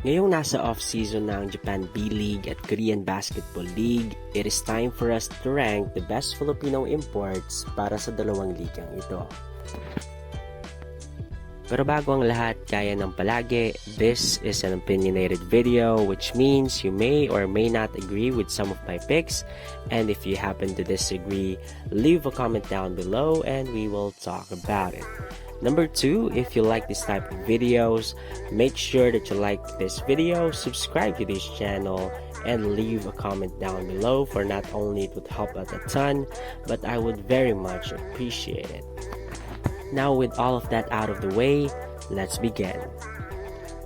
Ngayong nasa off-season ng Japan B-League at Korean Basketball League, it is time for us to rank the best Filipino imports para sa dalawang ligang ito. Pero bago ang lahat, gaya ng palagi, this is an opinionated video, which means you may or may not agree with some of my picks, and if you happen to disagree, leave a comment down below and we will talk about it. Number 2, if you like this type of videos, make sure that you like this video, subscribe to this channel, and leave a comment down below, for not only it would help out a ton, but I would very much appreciate it. Now with all of that out of the way, let's begin.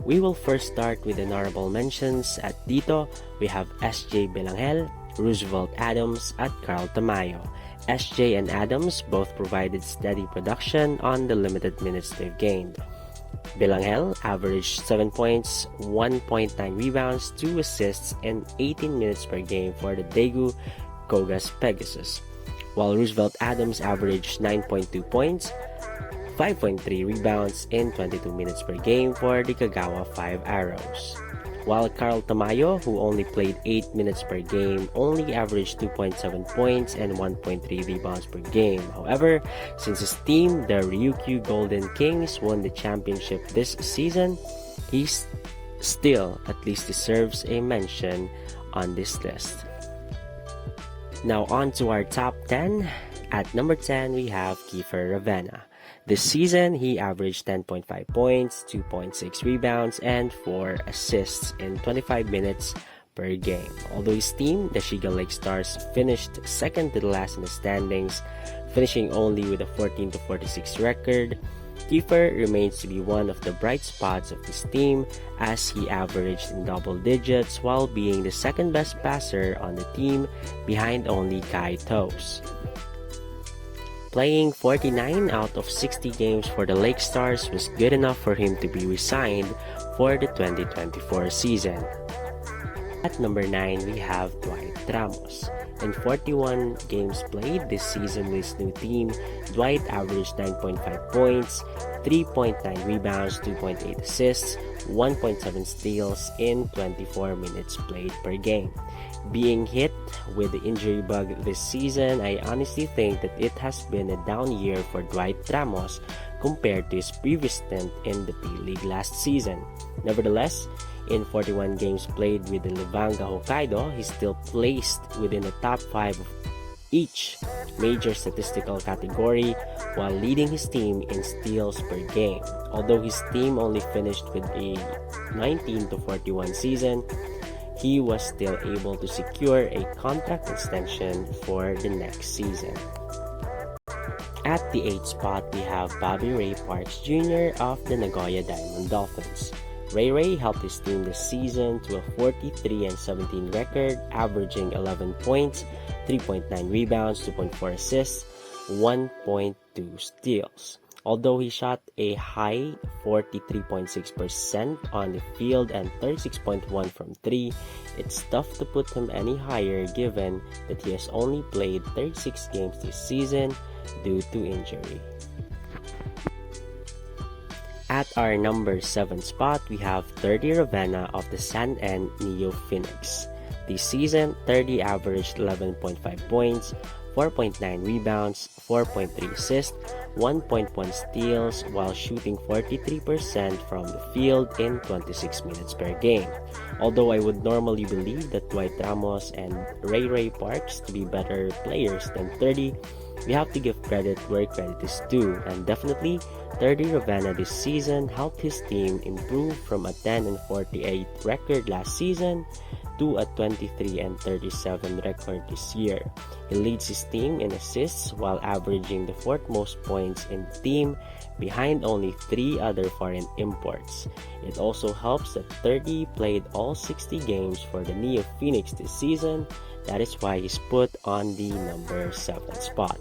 We will first start with honorable mentions. At dito, we have SJ Belangel, Roosevelt Adams, at Carl Tamayo. SJ and Adams both provided steady production on the limited minutes they've gained. Belangel averaged 7 points, 1.9 rebounds, 2 assists, and 18 minutes per game for the Daegu Kogas Pegasus, while Roosevelt Adams averaged 9.2 points, 5.3 rebounds, and 22 minutes per game for the Kagawa 5 Arrows. While Carl Tamayo, who only played 8 minutes per game, only averaged 2.7 points and 1.3 rebounds per game. However, since his team, the Ryukyu Golden Kings, won the championship this season, he still at least deserves a mention on this list. Now on to our top 10. At number 10, we have Kiefer Ravena. This season, he averaged 10.5 points, 2.6 rebounds, and 4 assists in 25 minutes per game. Although his team, the Shiga Lake Stars, finished second to the last in the standings, finishing only with a 14-46 record, Kiefer remains to be one of the bright spots of his team, as he averaged in double digits while being the second best passer on the team, behind only Kai Toes. Playing 49 out of 60 games for the Lake Stars was good enough for him to be re-signed for the 2024 season. At number 9, we have Dwight Ramos. In 41 games played this season with his new team, Dwight averaged 9.5 points, 3.9 rebounds, 2.8 assists, 1.7 steals in 24 minutes played per game. Being hit with the injury bug this season, I honestly think that it has been a down year for Dwight Ramos compared to his previous stint in the P-League last season. Nevertheless, in 41 games played with the Levanga Hokkaido, he still placed within the top 5 of each major statistical category while leading his team in steals per game. Although his team only finished with a 19-41 season, he was still able to secure a contract extension for the next season. At the 8th spot, we have Bobby Ray Parks Jr. of the Nagoya Diamond Dolphins. Ray helped his team this season to a 43-17 record, averaging 11 points, 3.9 rebounds, 2.4 assists, 1.2 steals. Although he shot a high 43.6% on the field and 36.1% from 3, it's tough to put him any higher given that he has only played 36 games this season due to injury. At our number 7 spot, we have 30 Ravena of the San N Neo Phoenix. This season, 30 averaged 11.5 points, 4.9 rebounds, 4.3 assists, 1.1 steals, while shooting 43% from the field in 26 minutes per game. Although I would normally believe that Dwight Ramos and Ray Parks to be better players than 30, we have to give credit where credit is due, and definitely 30 Ravena this season helped his team improve from a 10-48 record last season to a 23-37 record this year. He leads his team in assists while averaging the 4th most points in the team, behind only 3 other foreign imports. It also helps that 30 played all 60 games for the Neo Phoenix this season. That is why he's put on the number 7 spot.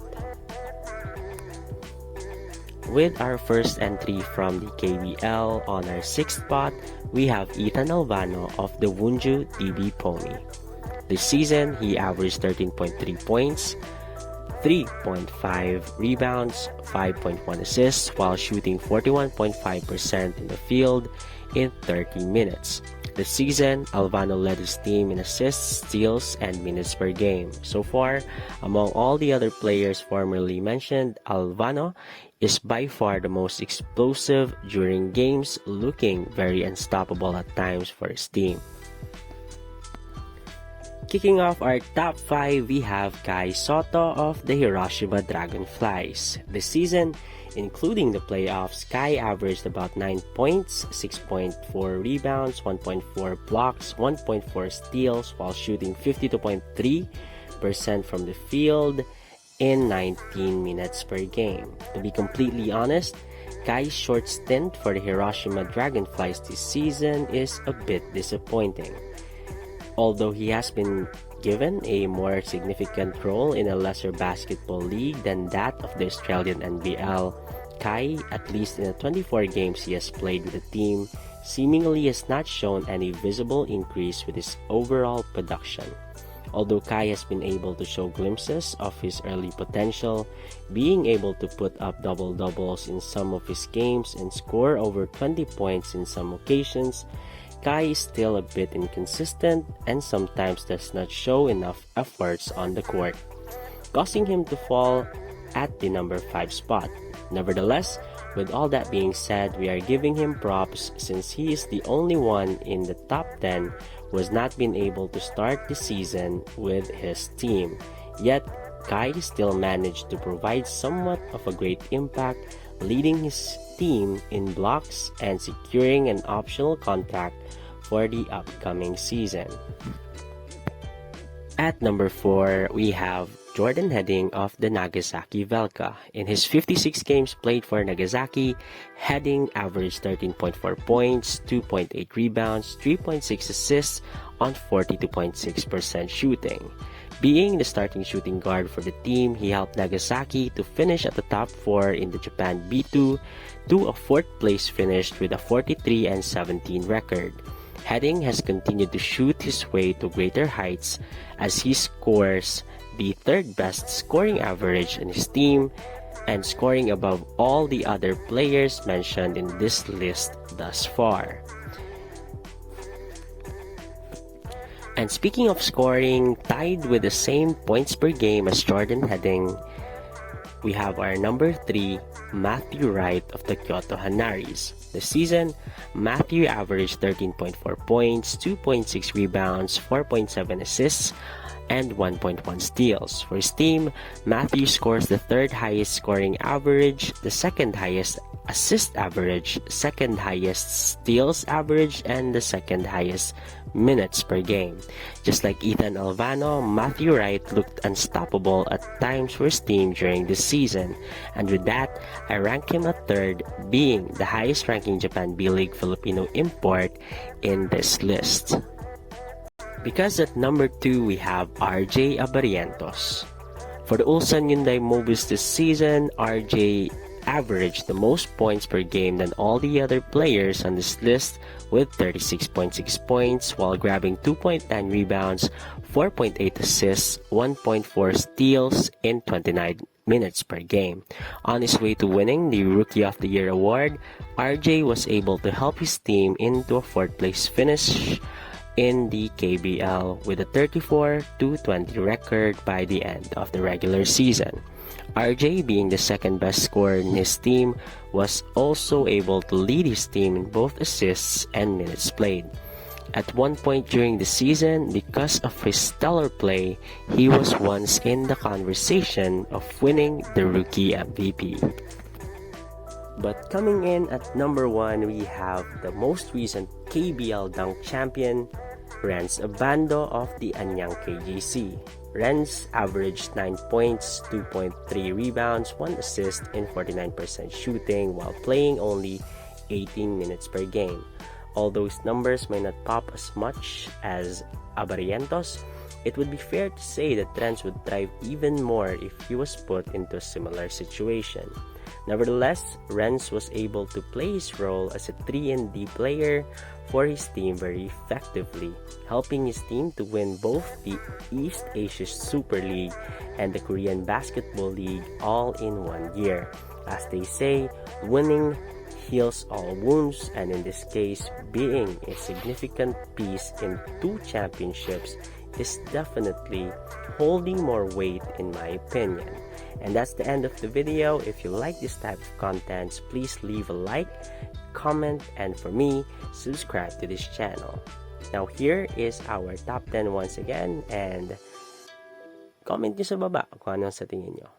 With our first entry from the KBL on our 6th spot, we have Ethan Alvano of the Wunju DB Pony. This season, he averaged 13.3 points, 3.5 rebounds, 5.1 assists, while shooting 41.5% in the field in 30 minutes. This season, Alvano led his team in assists, steals, and minutes per game. So far, among all the other players formerly mentioned, Alvano is by far the most explosive during games, looking very unstoppable at times for his team. Kicking off our top 5, we have Kai Soto of the Hiroshima Dragonflies. This season, including the playoffs, Kai averaged about 9 points, 6.4 rebounds, 1.4 blocks, 1.4 steals, while shooting 52.3% from the field in 19 minutes per game. To be completely honest, Kai's short stint for the Hiroshima Dragonflies this season is a bit disappointing. Although he has been given a more significant role in a lesser basketball league than that of the Australian NBL, Kai, at least in the 24 games he has played with the team, seemingly has not shown any visible increase with his overall production. Although Kai has been able to show glimpses of his early potential, being able to put up double-doubles in some of his games and score over 20 points in some occasions, Kai is still a bit inconsistent and sometimes does not show enough efforts on the court, causing him to fall at the number 5 spot. Nevertheless, with all that being said, we are giving him props since he is the only one in the top 10 who has not been able to start the season with his team. Yet, Kai still managed to provide somewhat of a great impact, leading his team in blocks and securing an optional contract for the upcoming season. At number 4, we have Jordan Hedding of the Nagasaki Velka. In his 56 games played for Nagasaki, Hedding averaged 13.4 points, 2.8 rebounds, 3.6 assists on 42.6% shooting. Being the starting shooting guard for the team, he helped Nagasaki to finish at the top 4 in the Japan B2 to a 4th place finish with a 43-17 record. Hedding has continued to shoot his way to greater heights as he scores the 3rd best scoring average in his team and scoring above all the other players mentioned in this list thus far. And speaking of scoring, tied with the same points per game as Jordan Hedding, we have our number 3, Matthew Wright of the Kyoto Hanaris. This season, Matthew averaged 13.4 points, 2.6 rebounds, 4.7 assists, and 1.1 steals. For his team, Matthew scores the 3rd highest scoring average, the 2nd highest assist average, 2nd highest steals average, and the 2nd highest minutes per game. Just like Ethan Alvano, Matthew Wright looked unstoppable at times for his team during this season, and with that, I rank him at 3rd, being the highest ranking Japan B-League Filipino import in this list. Because at number 2, we have RJ Abarientos. For the Ulsan Hyundai Mobis this season, RJ averaged the most points per game than all the other players on this list with 36.6 points while grabbing 2.9 rebounds, 4.8 assists, 1.4 steals in 29 minutes per game. On his way to winning the Rookie of the Year award, RJ was able to help his team into a 4th place finish in the KBL with a 34-20 record by the end of the regular season. RJ, being the 2nd best scorer in his team, was also able to lead his team in both assists and minutes played. At one point during the season, because of his stellar play, he was once in the conversation of winning the Rookie MVP. But coming in at number 1, we have the most recent KBL dunk champion, Renz Abando of the Anyang KGC. Renz averaged 9 points, 2.3 rebounds, 1 assist, and 49% shooting while playing only 18 minutes per game. Although his numbers may not pop as much as Abarientos, it would be fair to say that Renz would thrive even more if he was put into a similar situation. Nevertheless, Renz was able to play his role as a 3-and-D player for his team very effectively, helping his team to win both the East Asia Super League and the Korean Basketball League all in 1 year. As they say, winning heals all wounds, and in this case, being a significant piece in 2 championships is definitely holding more weight in my opinion. And that's the end of the video. If you like this type of content, please leave a like, comment, and for me, subscribe to this channel. Now here is our top 10 once again, and comment nyo sa baba kung ano sa tingin nyo.